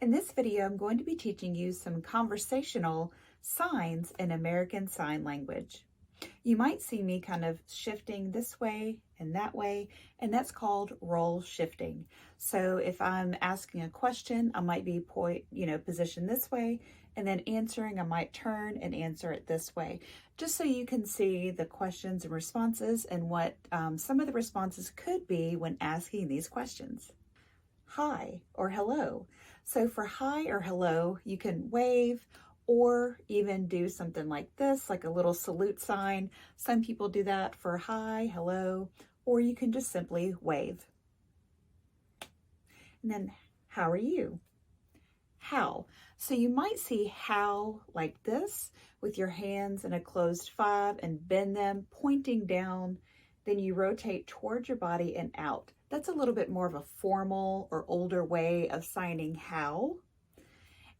In this video, I'm going to be teaching you some conversational signs in American Sign Language. You might see me kind of shifting this way, and that's called role shifting. So if I'm asking a question, I might be positioned this way, and then answering, I might turn and answer it this way, just so you can see the questions and responses and what some of the responses could be when asking these questions. Hi or hello. So for hi or hello, you can wave or even do something like this, like a little salute sign. Some people do that for hi, hello, or you can just simply wave. And then, how are you? How. So you might see how like this with your hands in a closed five and bend them, pointing down. Then you rotate towards your body and out. That's a little bit more of a formal or older way of signing how.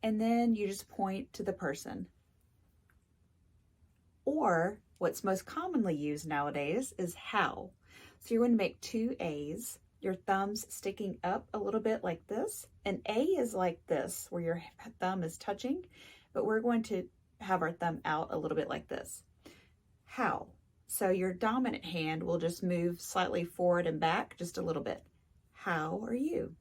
And then you just point to the person. Or what's most commonly used nowadays is how. So you're going to make two A's, your thumbs sticking up a little bit like this. An A is like this, where your thumb is touching, but we're going to have our thumb out a little bit like this. How. So your dominant hand will just move slightly forward and back just a little bit. How are you?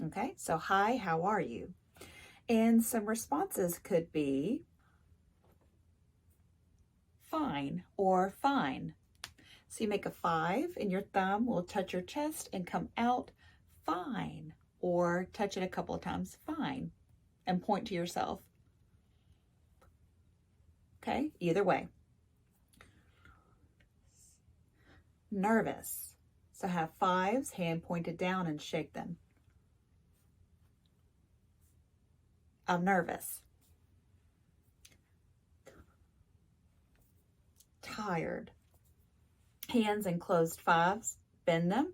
Okay, so hi, how are you? And some responses could be fine or fine. So you make a 5 and your thumb will touch your chest and come out fine, or touch it a couple of times, fine, and point to yourself. Okay, either way. Nervous. So have 5s, hand pointed down, and shake them. I'm nervous. Tired. Hands in closed 5s, bend them,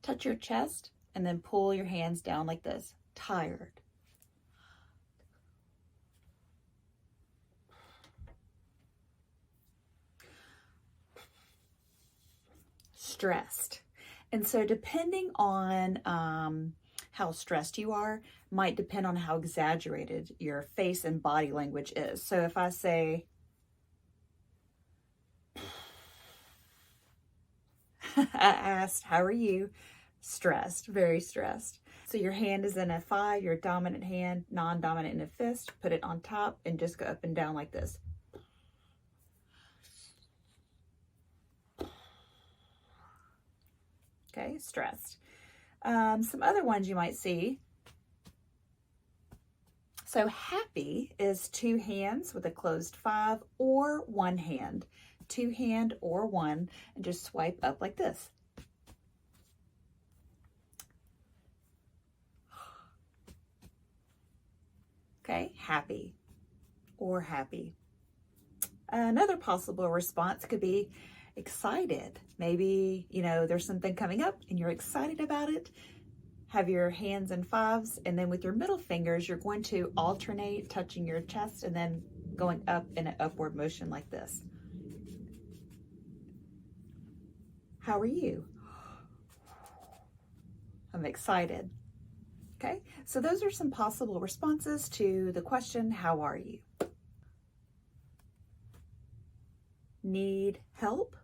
touch your chest, and then pull your hands down like this. Tired. Stressed. And so depending on how stressed you are, might depend on how exaggerated your face and body language is. So if I say, I asked, how are you? Stressed, very stressed. So your hand is in a 5, your dominant hand, non-dominant in a fist, put it on top and just go up and down like this. Okay, stressed. Some other ones you might see. So happy is 2 hands with a closed 5 or 1 hand. 2 hand or 1, and just swipe up like this. Okay, happy or happy. Another possible response could be excited. Maybe, there's something coming up and you're excited about it. Have your hands in 5s, and then with your middle fingers, you're going to alternate touching your chest and then going up in an upward motion like this. How are you? I'm excited. Okay, so those are some possible responses to the question, how are you? Need help?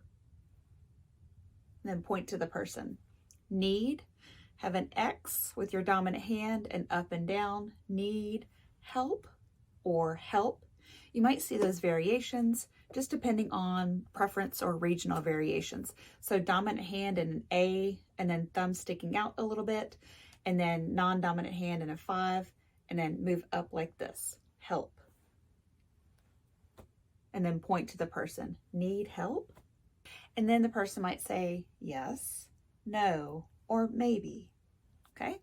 Then point to the person. Need. Have an X with your dominant hand and up and down. Need help or help. You might see those variations just depending on preference or regional variations. So dominant hand in an A, and then thumb sticking out a little bit, and then non-dominant hand in a 5, and then move up like this. Help. And then point to the person. Need help? And then the person might say yes, no, or maybe. Okay?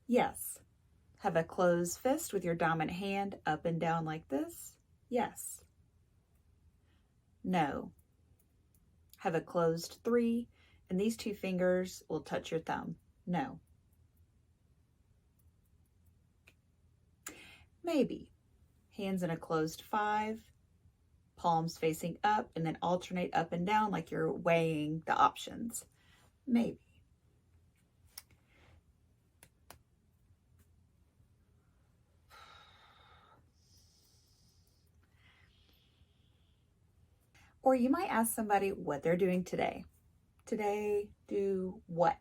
Yes. Have a closed fist with your dominant hand up and down like this. Yes. No. Have a closed 3, and these 2 fingers will touch your thumb. No. Maybe. Hands in a closed 5, palms facing up, and then alternate up and down like you're weighing the options. maybe. Or you might ask somebody what they're doing today. Today, do what?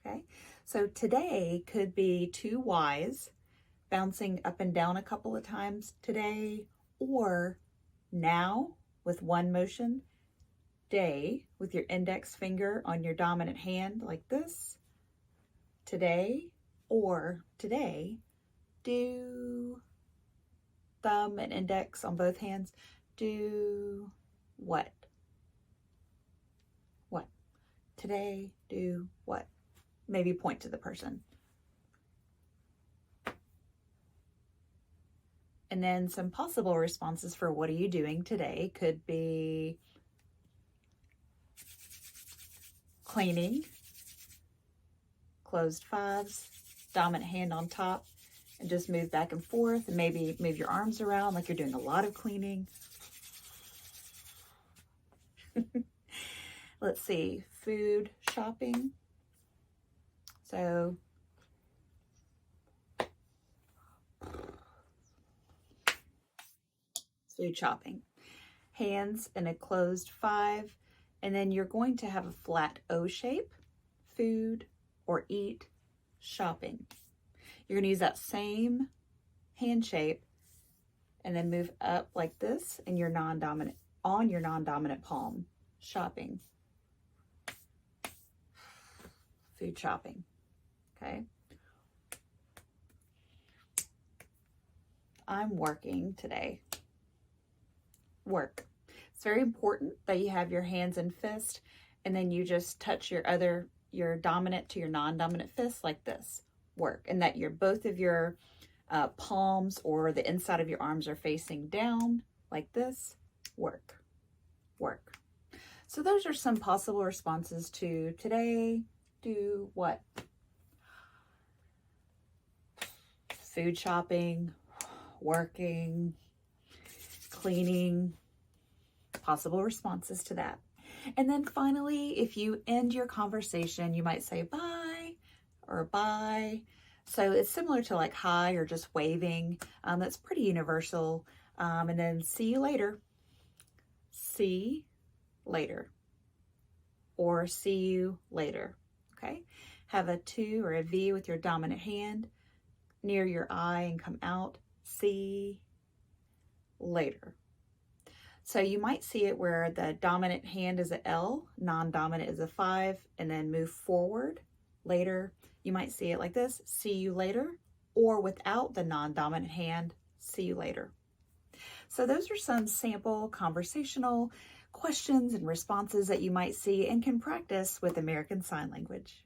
Okay, so today could be two Y's bouncing up and down a couple of times today, or now with one motion, day with your index finger on your dominant hand like this, today, or today, do thumb and index on both hands, do what? What? Today, do what? Maybe point to the person. And then some possible responses for what are you doing today could be cleaning, closed fives, dominant hand on top, and just move back and forth, and maybe move your arms around like you're doing a lot of cleaning. Let's see, food shopping. So food shopping. Hands in a closed five, and then you're going to have a flat O shape, food or eat, shopping. You're going to use that same hand shape and then move up like this in your non-dominant, on your non-dominant palm, shopping, food shopping, okay? I'm working today. Work. It's very important that you have your hands in fist, and then you just touch your dominant to your non-dominant fist like this. Work. And that both of your palms or the inside of your arms are facing down like this. Work. Work. So those are some possible responses to today, do what? Food shopping, working, cleaning, possible responses to that. And then finally, if you end your conversation, you might say bye or bye. So it's similar to like hi or just waving. That's pretty universal. And then see you later. See later. Or see you later. Okay. Have a 2 or a V with your dominant hand near your eye and come out. See later. So you might see it where the dominant hand is a L, non-dominant is a 5, and then move forward later. You might see it like this, see you later, or without the non-dominant hand, see you later. So those are some sample conversational questions and responses that you might see and can practice with American Sign Language.